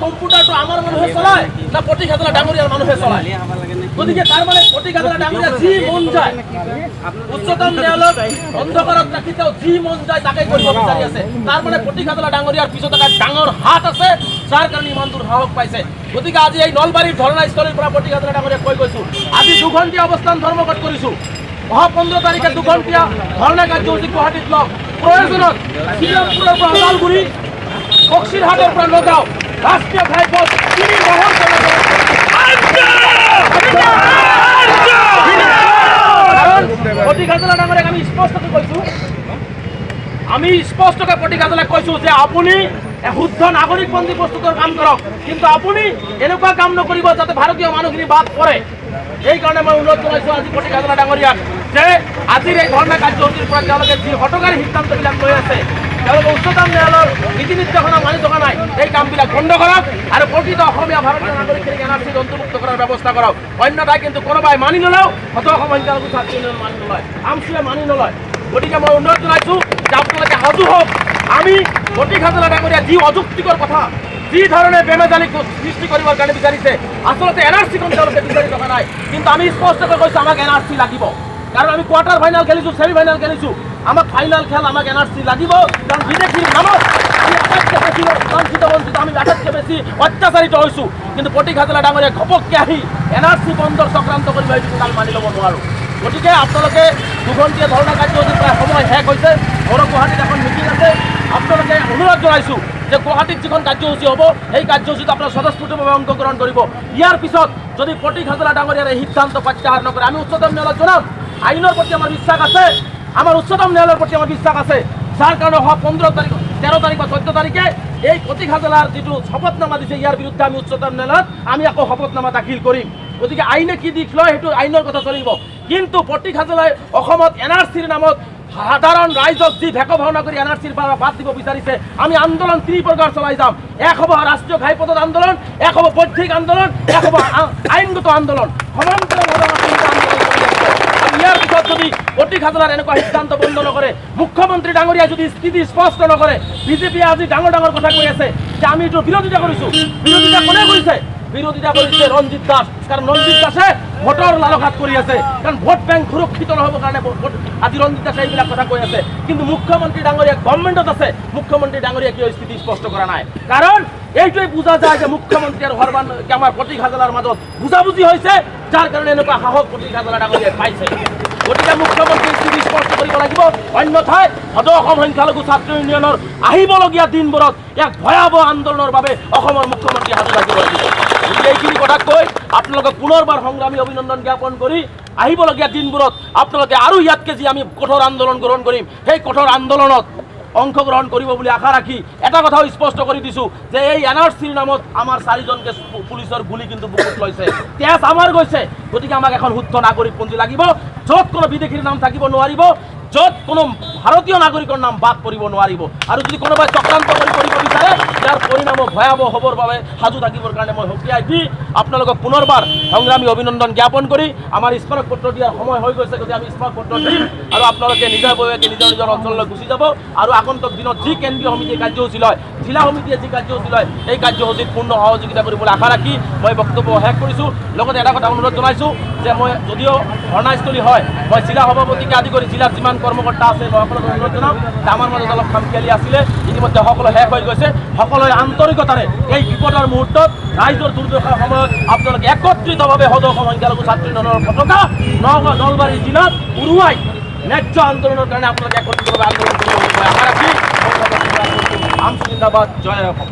কম্পিউটারটো আমার মানুষে চলায় না পটি খাতলা ডাঙরিয়ার মানুষে চলায় গতিকে তার মানে পটি খাতলা ডাঙরিয়া যি মন যায় উচ্চতম ন্যায়ালয়ত অন্ধকাৰত ৰাখিতেও যি মন যায় তাকে কৰিব বিচাৰি আছে তাৰ মানে পটি খাতলা ডাঙৰিয়াৰ পিছত এটা ডাঙৰ হাত আছে যাৰ কাৰণে ইমান দূৰ সাহস পাইছে গতিকে আজি এই নলবাৰীৰ ধৰ্ণাস্থলীৰ পৰা পটি খাতলা ডাঙৰিয়াক কৈ গৈছো আজি 2 ঘণ্টীয়া অৱস্থান ধৰ্মঘট কৰিছো অহা 15 তাৰিখে 2 ঘণ্টীয়া ধৰ্ণা কাৰ্যসূচী গুৱাহাটীত লম প্ৰয়োজনত শ্ৰীৰামপুৰৰ পৰা ওদালগুৰি বক্সিৰহাটৰ পৰা নগাঁও ৰাষ্ট্ৰীয় ঘাইপথ 3 মাহৰ পটি খাতলা ডাঙৰীয়াক আমি স্পষ্টকৈ পটি খাতলাক কৈছো যে আপুনি শুদ্ধ নাগৰিকপন্থী প্ৰস্তুতৰ কাম কৰক কিন্তু আপুনি এনেকুৱা কাম নকৰিব যাতে ভাৰতীয় মানুহখিনি বাদ পৰে এইকাৰণে মই অনুৰোধ জনাইছো আজি পটি খাতলা ডাঙৰীয়াক যে আজিৰ এই ধৰ্ণা কাৰ্যসূচীৰ পৰা তেওঁলোকে যি হঠকাৰী সিদ্ধান্তবিলাক লৈ আছে তেওঁলোকে উচ্চতম ন্যায়ালয়ৰ নীতি নিৰ্দেশনা মানি থকা নাই এই কামবিলাক বন্ধ কৰক আৰু প্ৰকৃত অসমীয়া ভাৰতীয় নাগৰিকখিনিক এনআৰচিত অন্তৰ্ভুক্ত কৰাৰ ব্যৱস্থা কৰক অন্যথাই কিন্তু কোনোবাই মানি নলয় হত সংখ্যালঘু ছাত্ৰী ইউনিয়ন মানি নলয় আমচুৱে মানি নলয় গতিকে মই অনুৰোধ জনাইছো যে আপোনালোকে সাজু হওক আমি পটি খাতলা ডাঙৰীয়া যি অযুক্তিকৰ কথা যি ধৰণে বেমেজালি সৃষ্টি কৰিবৰ কাৰণে বিচাৰিছে আচলতে এনআৰচিখন তেওঁলোকে বিচাৰি থকা নাই কিন্তু আমি স্পষ্টকৈ কৈছো আমাক এনআৰচি লাগিব কাৰণ আমি কোৱাৰ্টাৰ ফাইনাল খেলিছো ছেমি ফাইনাল খেলিছো আমাক ফাইনাল খেল আমাক এনআৰচি লাগিব কাৰণ বিদেশীৰ নামত আমি আটাইতকৈ বেছি লাঞ্ছিত বঞ্চিত আমি আটাইতকৈ বেছি অত্যাচাৰিত হৈছোঁ কিন্তু পটি খাতলা ডাঙৰীয়া ঘপককৈ আহি এনআৰচি বন্ধৰ চক্ৰান্ত কৰিব এইটো কাল মানি ল'ব নোৱাৰোঁ গতিকে আপোনালোকে 2 ঘণ্টীয়া ধৰ্ণা কাৰ্যসূচীৰ প্ৰায় সময় শেষ হৈছে মোৰ গুৱাহাটীত এখন মিটিং আছে আপোনালোকে অনুৰোধ জনাইছোঁ যে গুৱাহাটীত যিখন কাৰ্যসূচী হ'ব সেই কাৰ্যসূচীত আপোনালোকে স্বতঃস্ফূৰ্তভাৱে অংশগ্ৰহণ কৰিব ইয়াৰ পিছত যদি পটি খাতলা ডাঙৰীয়াৰ এই সিদ্ধান্ত প্ৰত্যাহাৰ নকৰে আমি উচ্চতম ন্যায়ালয়ত জনাম আইনৰ প্ৰতি আমাৰ বিশ্বাস আছে আমাৰ উচ্চতম ন্যায়ালয়ৰ প্ৰতি আমাৰ বিশ্বাস আছে যাৰ কাৰণে অহা 15 তাৰিখ 13 তাৰিখ বা 14 তাৰিখে এই পটি খাতলাৰ যিটো শপতনামা দিছে ইয়াৰ বিৰুদ্ধে আমি উচ্চতম ন্যায়ালয়ত আমি আকৌ শপতনামা দাখিল কৰিম গতিকে আইনে কি দিশ লয় সেইটো আইনৰ কথা চলিব কিন্তু পটি খাতলাই অসমত এনআৰচিৰ নামত সাধাৰণ ৰাইজক যি ভেক ভাওনা কৰি এনআৰচিৰ পৰা বাদ দিব বিচাৰিছে আমি আন্দোলন 3 প্ৰকাৰ চলাই যাম এক হ'ব ৰাষ্ট্ৰীয় ঘাইপথৰ আন্দোলন এক হ'ব বৌদ্ধিক আন্দোলন এক হ'ব আইনগত আন্দোলন সমান্তৰালভাৱে ইয়াৰ পিছত যদি পটি খাতলাৰ এনেকুৱা সিদ্ধান্ত বন্ধ নকৰে মুখ্যমন্ত্ৰী ডাঙৰীয়া যদি স্থিতি স্পষ্ট নকৰে বিজেপিয়ে আজি ডাঙৰ ডাঙৰ কথা কৈ আছে যে আমি এইটো বিৰোধিতা কৰিছোঁ বিৰোধিতা কোনে কৰিছে বিৰোধিতা কৰিছে ৰঞ্জিত দাস কাৰণ ৰঞ্জিত দাসে ভোটৰ লালসাত কৰি আছে কাৰণ ভোট বেংক সুৰক্ষিত নহ'বৰ কাৰণে আজি ৰঞ্জিত দাসে এইবিলাক কথা কৈ আছে কিন্তু মুখ্যমন্ত্ৰী ডাঙৰীয়া গভৰ্ণমেণ্টত আছে মুখ্যমন্ত্ৰী ডাঙৰীয়া কিয় স্থিতি স্পষ্ট কৰা নাই কাৰণ এইটোৱে বুজা যায় যে মুখ্যমন্ত্ৰী আৰু আমাৰ পটি খাতলাৰ মাজত বুজাবুজি হৈছে যাৰ কাৰণে এনেকুৱা সাহস পটি খাতলা ডাঙৰীয়াই পাইছে গতিকে মুখ্যমন্ত্ৰীৰ স্থিতি স্পষ্ট কৰিব লাগিব অন্যথাই সদ অসম সংখ্যালঘু ছাত্ৰ ইউনিয়নৰ আহিবলগীয়া দিনবোৰত এক ভয়াৱহ আন্দোলনৰ বাবে অসমৰ মুখ্যমন্ত্ৰী সাজু থাকিব লাগিব গতিকে এইখিনি কথা কৈ আপোনালোকক পুনৰবাৰ সংগ্ৰামী অভিনন্দন জ্ঞাপন কৰি আহিবলগীয়া দিনবোৰত আপোনালোকে আৰু ইয়াতকৈ যি আমি কঠোৰ আন্দোলন গ্ৰহণ কৰিম সেই কঠোৰ আন্দোলনত অংশগ্ৰহণ কৰিব বুলি আশা ৰাখি এটা কথাও স্পষ্ট কৰি দিছোঁ যে এই এনআৰচিৰ নামত আমাৰ 4জনকে পুলিচৰ গুলি কিন্তু বুকুত লৈছে তেজ আমাৰ গৈছে গতিকে আমাক এখন শুদ্ধ নাগৰিকপঞ্জী লাগিব য'ত কোনো বিদেশীৰ নাম থাকিব নোৱাৰিব য'ত কোনো ভাৰতীয় নাগৰিকৰ নাম বাদ পৰিব নোৱাৰিব আৰু যদি কোনোবাই চক্ৰান্ত কৰিব বিচাৰে ইয়াৰ পৰিণামো ভয়াৱহ হ'বৰ বাবে সাজু থাকিবৰ কাৰণে মই সকীয়াই দি আপোনালোকক পুনৰবাৰ সংগ্ৰামী অভিনন্দন জ্ঞাপন কৰি আমাৰ স্মাৰক পত্ৰ দিয়াৰ সময় হৈ গৈছে গতিকে আমি স্মাৰক পত্ৰ দিম আৰু আপোনালোকে নিজাববীয়াকৈ নিজৰ নিজৰ অঞ্চললৈ গুচি যাব আৰু আগন্তুক দিনত যি কেন্দ্ৰীয় সমিতিয়ে কাৰ্যসূচী লয় জিলা সমিতিয়ে যি কাৰ্যসূচী লয় এই কাৰ্যসূচীত পূৰ্ণ সহযোগিতা কৰিবলৈ আশা ৰাখি মই বক্তব্য শেষ কৰিছোঁ লগতে এটা কথা অনুৰোধ জনাইছোঁ যে মই যদিও ধৰ্ণাস্থলী হয় মই জিলা সভাপতিকে আদি কৰি জিলাৰ যিমান কৰ্মকৰ্তা আছে মই সকলোকে অনুৰোধ জনাম যে আমাৰ মাজত অলপ খামখেয়ালি আছিলে ইতিমধ্যে সকলো শেষ হৈ গৈছে সকলোৱে আন্তৰিকতাৰে এই বিপদৰ মুহূৰ্তত ৰাইজৰ দুৰ্দশাৰ সময়ত আপোনালোকে একত্ৰিতভাৱে সদ অসম সংখ্যালঘু ছাত্ৰ ইউনিয়নৰ পতাকা নগাঁও নলবাৰী জিলাত উৰুৱাই ন্যায্য আন্দোলনৰ কাৰণে আপোনালোকে একত্ৰিতভাৱে আন্দোলন কৰিব বুলি মই আশা ৰাখি আমচু জিন্দাবাদ জয় অসম।